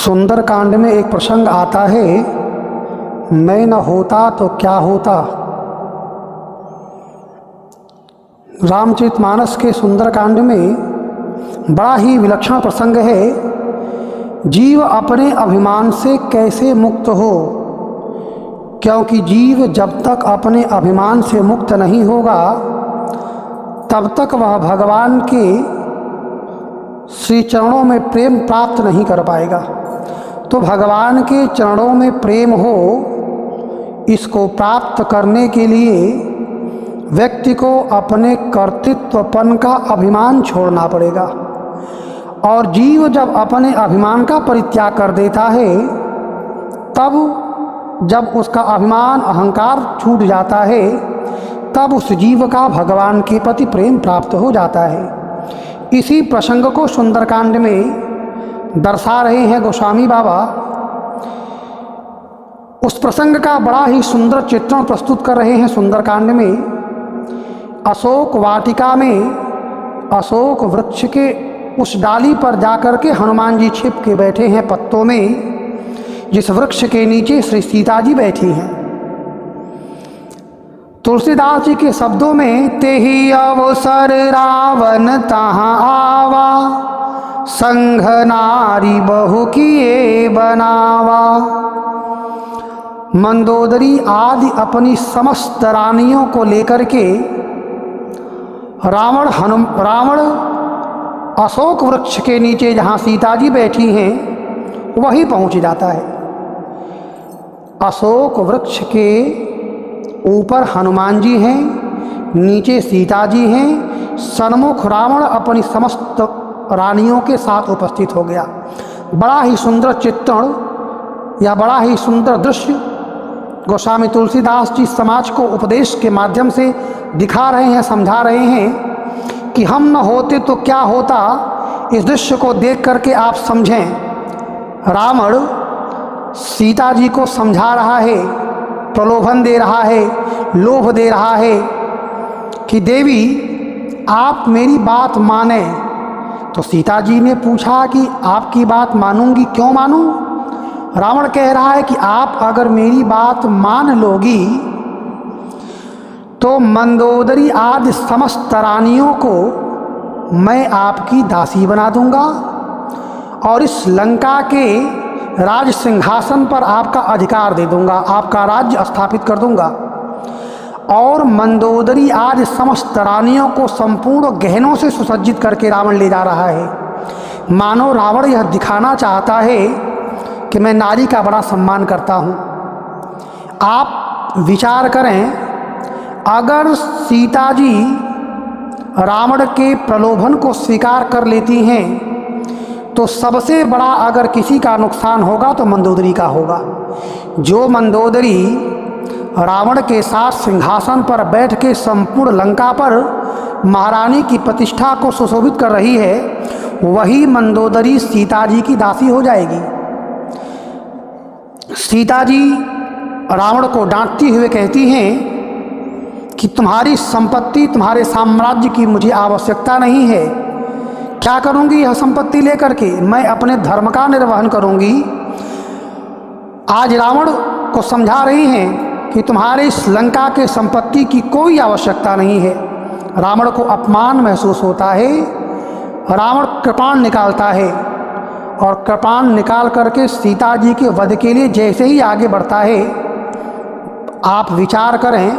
सुंदरकांड में एक प्रसंग आता है, मैं न होता तो क्या होता। रामचरितमानस के सुंदरकांड में बड़ा ही विलक्षण प्रसंग है। जीव अपने अभिमान से कैसे मुक्त हो, क्योंकि जीव जब तक अपने अभिमान से मुक्त नहीं होगा तब तक वह भगवान के श्री चरणों में प्रेम प्राप्त नहीं कर पाएगा। तो भगवान के चरणों में प्रेम हो, इसको प्राप्त करने के लिए व्यक्ति को अपने कर्तृत्वपन का अभिमान छोड़ना पड़ेगा। और जीव जब अपने अभिमान का परित्याग कर देता है, तब जब उसका अभिमान अहंकार छूट जाता है, तब उस जीव का भगवान के प्रति प्रेम प्राप्त हो जाता है। इसी प्रसंग को सुंदरकांड में दर्शा रहे हैं गोस्वामी बाबा। उस प्रसंग का बड़ा ही सुंदर चित्रण प्रस्तुत कर रहे हैं सुंदरकांड में। अशोक वाटिका में अशोक वृक्ष के उस डाली पर जाकर के हनुमान जी छिप के बैठे हैं पत्तों में, जिस वृक्ष के नीचे श्री सीता जी बैठी हैं। तुलसीदास जी के शब्दों में, तेहि अवसर रावण तहाँ आवा, संघ नारी बहु किए बनावा। मंदोदरी आदि अपनी समस्त रानियों को लेकर के रावण अशोक वृक्ष के नीचे जहाँ सीता जी बैठी हैं वहीं पहुँच जाता है। अशोक वृक्ष के ऊपर हनुमान जी हैं, नीचे सीता जी हैं, सन्मुख रावण अपनी समस्त रानियों के साथ उपस्थित हो गया। बड़ा ही सुंदर चित्रण या बड़ा ही सुंदर दृश्य गोस्वामी तुलसीदास जी समाज को उपदेश के माध्यम से दिखा रहे हैं, समझा रहे हैं कि हम न होते तो क्या होता। इस दृश्य को देख करके आप समझें, रावण सीता जी को समझा रहा है, प्रलोभन दे रहा है, लोभ दे रहा है कि देवी आप मेरी बात माने। तो सीता जी ने पूछा कि आपकी बात मानूंगी, क्यों मानूं? रावण कह रहा है कि आप अगर मेरी बात मान लोगी तो मंदोदरी आदि समस्त रानियों को मैं आपकी दासी बना दूंगा और इस लंका के राज सिंहासन पर आपका अधिकार दे दूंगा, आपका राज्य स्थापित कर दूंगा। और मंदोदरी आदि समस्त रानियों को संपूर्ण गहनों से सुसज्जित करके रावण ले जा रहा है। मानो रावण यह दिखाना चाहता है कि मैं नारी का बड़ा सम्मान करता हूँ। आप विचार करें, अगर सीता जी रावण के प्रलोभन को स्वीकार कर लेती हैं तो सबसे बड़ा अगर किसी का नुकसान होगा तो मंदोदरी का होगा। जो मंदोदरी रावण के साथ सिंहासन पर बैठ के संपूर्ण लंका पर महारानी की प्रतिष्ठा को सुशोभित कर रही है, वही मंदोदरी सीता जी की दासी हो जाएगी। सीता जी रावण को डांटती हुए कहती हैं कि तुम्हारी संपत्ति, तुम्हारे साम्राज्य की मुझे आवश्यकता नहीं है। क्या करूंगी यह संपत्ति लेकर के? मैं अपने धर्म का निर्वहन करूंगी। आज रावण को समझा रही हैं कि तुम्हारे इस लंका के संपत्ति की कोई आवश्यकता नहीं है। रावण को अपमान महसूस होता है। रावण कृपाण निकालता है और कृपाण निकाल करके सीता जी के वध के लिए जैसे ही आगे बढ़ता है, आप विचार करें,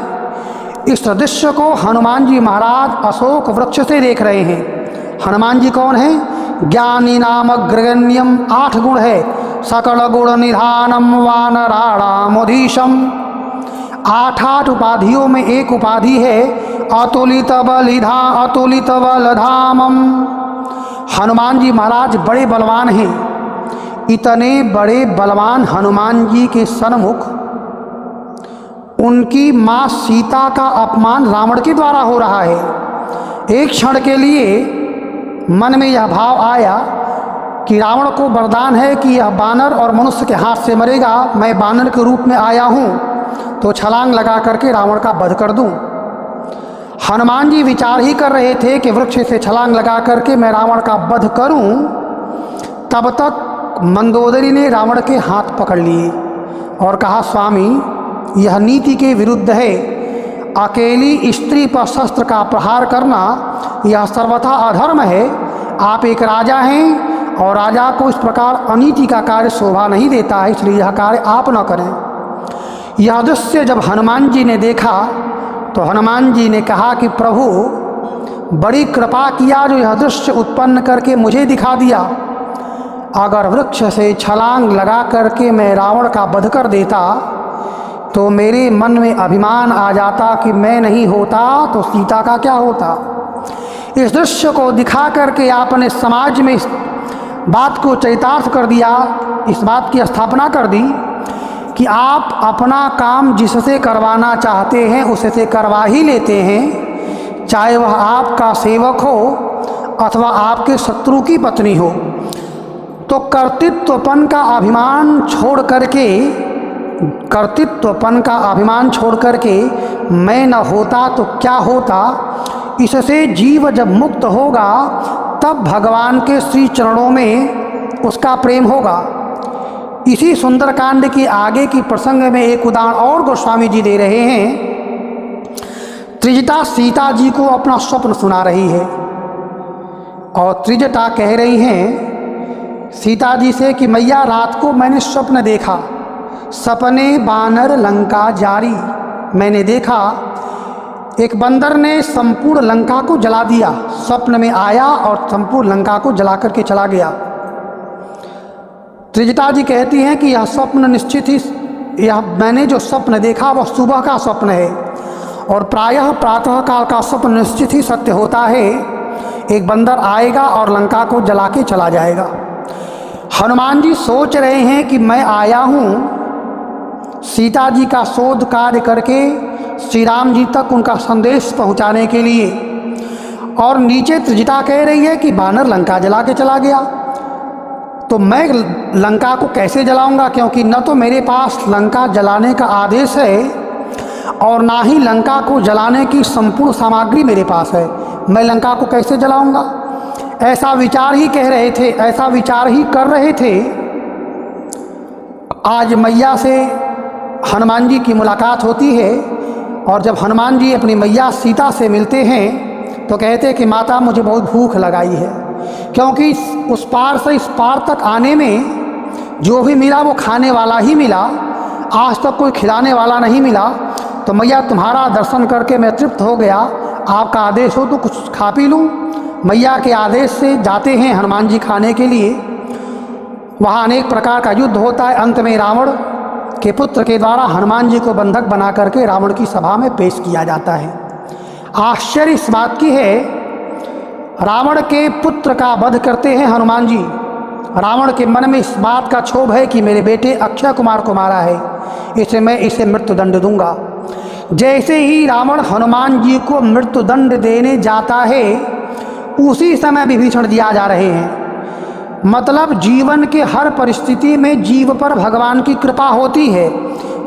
इस दृश्य को हनुमान जी महाराज अशोक वृक्ष से देख रहे हैं। हनुमान जी कौन है? ज्ञानी नाम अग्रगण्यम, 8 गुण है। सकल गुण निधानम वानराणामुधीशम, 8 उपाधियों में एक उपाधि है अतुलित बलधामम। हनुमान जी महाराज बड़े बलवान हैं। इतने बड़े बलवान हनुमान जी के सन्मुख उनकी माँ सीता का अपमान रावण के द्वारा हो रहा है। एक क्षण के लिए मन में यह भाव आया कि रावण को वरदान है कि यह बानर और मनुष्य के हाथ से मरेगा, मैं बानर के रूप में आया हूँ तो छलांग लगा करके रावण का वध कर दूँ। हनुमान जी विचार ही कर रहे थे कि वृक्ष से छलांग लगा करके मैं रावण का वध करूं, तब तक मंदोदरी ने रावण के हाथ पकड़ लिए और कहा, स्वामी यह नीति के विरुद्ध है। अकेली स्त्री पर शस्त्र का प्रहार करना यह सर्वथा अधर्म है। आप एक राजा हैं और राजा को इस प्रकार अनीति का कार्य शोभा नहीं देता है, इसलिए यह कार्य आप न करें। यह दृश्य जब हनुमान जी ने देखा तो हनुमान जी ने कहा कि प्रभु बड़ी कृपा किया जो यह दृश्य उत्पन्न करके मुझे दिखा दिया। अगर वृक्ष से छलांग लगा करके मैं रावण का वध कर देता तो मेरे मन में अभिमान आ जाता कि मैं नहीं होता तो सीता का क्या होता। इस दृश्य को दिखा करके आपने समाज में इस बात को चरितार्थ कर दिया, इस बात की स्थापना कर दी कि आप अपना काम जिससे करवाना चाहते हैं उससे करवा ही लेते हैं, चाहे वह आपका सेवक हो अथवा आपके शत्रु की पत्नी हो। तो कर्तृत्वपन का अभिमान छोड़ करके मैं न होता तो क्या होता, इससे जीव जब मुक्त होगा तब भगवान के श्री चरणों में उसका प्रेम होगा। इसी सुंदरकांड की आगे की प्रसंग में एक उदाहरण और गोस्वामी जी दे रहे हैं। त्रिजटा सीता जी को अपना स्वप्न सुना रही है और त्रिजटा कह रही हैं सीता जी से कि मैया रात को मैंने स्वप्न देखा, सपने बानर लंका जारी। मैंने देखा एक बंदर ने संपूर्ण लंका को जला दिया, स्वप्न में आया और संपूर्ण लंका को जला करके चला गया। त्रिजटा जी कहती हैं कि यह स्वप्न निश्चित ही, यह मैंने जो स्वप्न देखा वह सुबह का स्वप्न है और प्रायः प्रातः काल का स्वप्न निश्चित ही सत्य होता है। एक बंदर आएगा और लंका को जला के चला जाएगा। हनुमान जी सोच रहे हैं कि मैं आया हूँ सीता जी का शोध कार्य करके श्री राम जी तक उनका संदेश पहुँचाने के लिए, और नीचे त्रिजटा कह रही है कि बानर लंका जला के चला गया। तो मैं लंका को कैसे जलाऊंगा, क्योंकि न तो मेरे पास लंका जलाने का आदेश है और ना ही लंका को जलाने की संपूर्ण सामग्री मेरे पास है। मैं लंका को कैसे जलाऊंगा, ऐसा विचार ही कह रहे थे, ऐसा विचार ही कर रहे थे। आज मैया से हनुमान जी की मुलाकात होती है और जब हनुमान जी अपनी मैया सीता से मिलते हैं तो कहते हैं कि माता मुझे बहुत भूख लगाई है, क्योंकि उस पार से इस पार तक आने में जो भी मिला वो खाने वाला ही मिला, आज तक कोई खिलाने वाला नहीं मिला। तो मैया तुम्हारा दर्शन करके मैं तृप्त हो गया, आपका आदेश हो तो कुछ खा पी लूँ। मैया के आदेश से जाते हैं हनुमान जी खाने के लिए। वहाँ अनेक प्रकार का युद्ध होता है। अंत में रावण के पुत्र के द्वारा हनुमान जी को बंधक बना करके रावण की सभा में पेश किया जाता है। आश्चर्य इस बात की है, रावण के पुत्र का वध करते हैं हनुमान जी। रावण के मन में इस बात का क्षोभ है कि मेरे बेटे अक्षय कुमार को मारा है, इसे मैं इसे मृत्युदंड दूंगा। जैसे ही रावण हनुमान जी को मृत्युदंड देने जाता है उसी समय विभीषण जी आ जा रहे हैं। मतलब जीवन के हर परिस्थिति में जीव पर भगवान की कृपा होती है,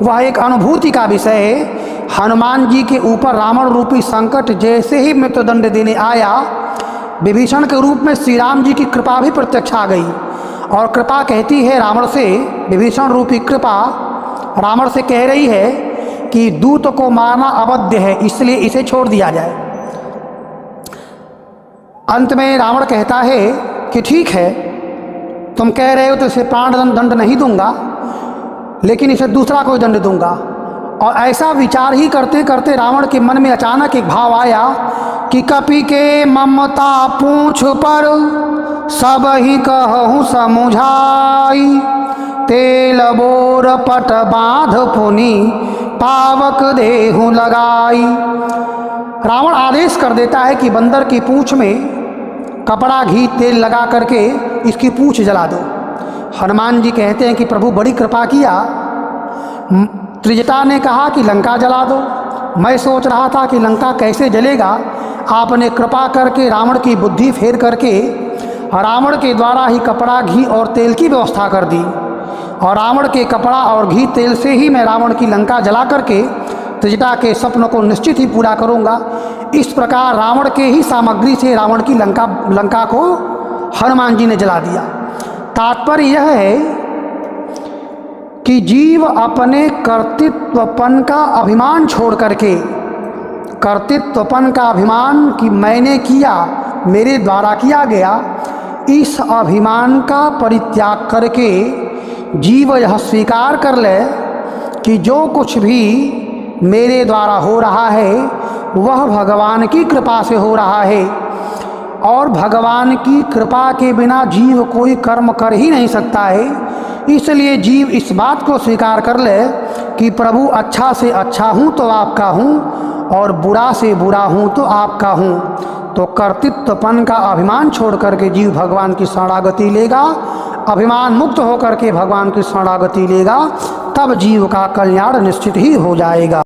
वह एक अनुभूति का विषय है। हनुमान जी के ऊपर रावण रूपी संकट जैसे ही मृत्युदंड देने आया, विभीषण के रूप में श्री राम जी की कृपा भी प्रत्यक्ष आ गई। और कृपा कहती है रावण से, विभीषण रूपी कृपा रावण से कह रही है कि दूत को मारना अवध्य है, इसलिए इसे छोड़ दिया जाए। अंत में रावण कहता है कि ठीक है, तुम कह रहे हो तो इसे प्राण दंड नहीं दूंगा, लेकिन इसे दूसरा कोई दंड दूंगा। और ऐसा विचार ही करते करते रावण के मन में अचानक एक भाव आया कि कपि के ममता पूछ पर सब ही कहूँ समुझाई, तेल बोर पट बांध पुनि पावक देहु लगाई। रावण आदेश कर देता है कि बंदर की पूंछ में कपड़ा घी तेल लगा करके इसकी पूंछ जला दो। हनुमान जी कहते हैं कि प्रभु बड़ी कृपा किया। त्रिजटा ने कहा कि लंका जला दो। मैं सोच रहा था कि लंका कैसे जलेगा, आपने कृपा करके रावण की बुद्धि फेर करके रावण के द्वारा ही कपड़ा घी और तेल की व्यवस्था कर दी, और रावण के कपड़ा और घी तेल से ही मैं रावण की लंका जला करके त्रिजटा के स्वप्न को निश्चित ही पूरा करूंगा। इस प्रकार रावण के ही सामग्री से रावण की लंका को हनुमान जी ने जला दिया। तात्पर्य यह है कि जीव अपने कर्तृत्वपन का अभिमान छोड़ करके, कर्तृत्वपन का अभिमान कि मैंने किया, मेरे द्वारा किया गया, इस अभिमान का परित्याग करके जीव यह स्वीकार कर ले कि जो कुछ भी मेरे द्वारा हो रहा है वह भगवान की कृपा से हो रहा है, और भगवान की कृपा के बिना जीव कोई कर्म कर ही नहीं सकता है। इसलिए जीव इस बात को स्वीकार कर ले कि प्रभु अच्छा से अच्छा हूँ तो आपका हूँ, और बुरा से बुरा हूँ तो आपका हूँ। तो कर्तृत्वपन का अभिमान छोड़ करके जीव भगवान की शरणागति लेगा, अभिमान मुक्त होकर के भगवान की शरणागति लेगा, तब जीव का कल्याण निश्चित ही हो जाएगा।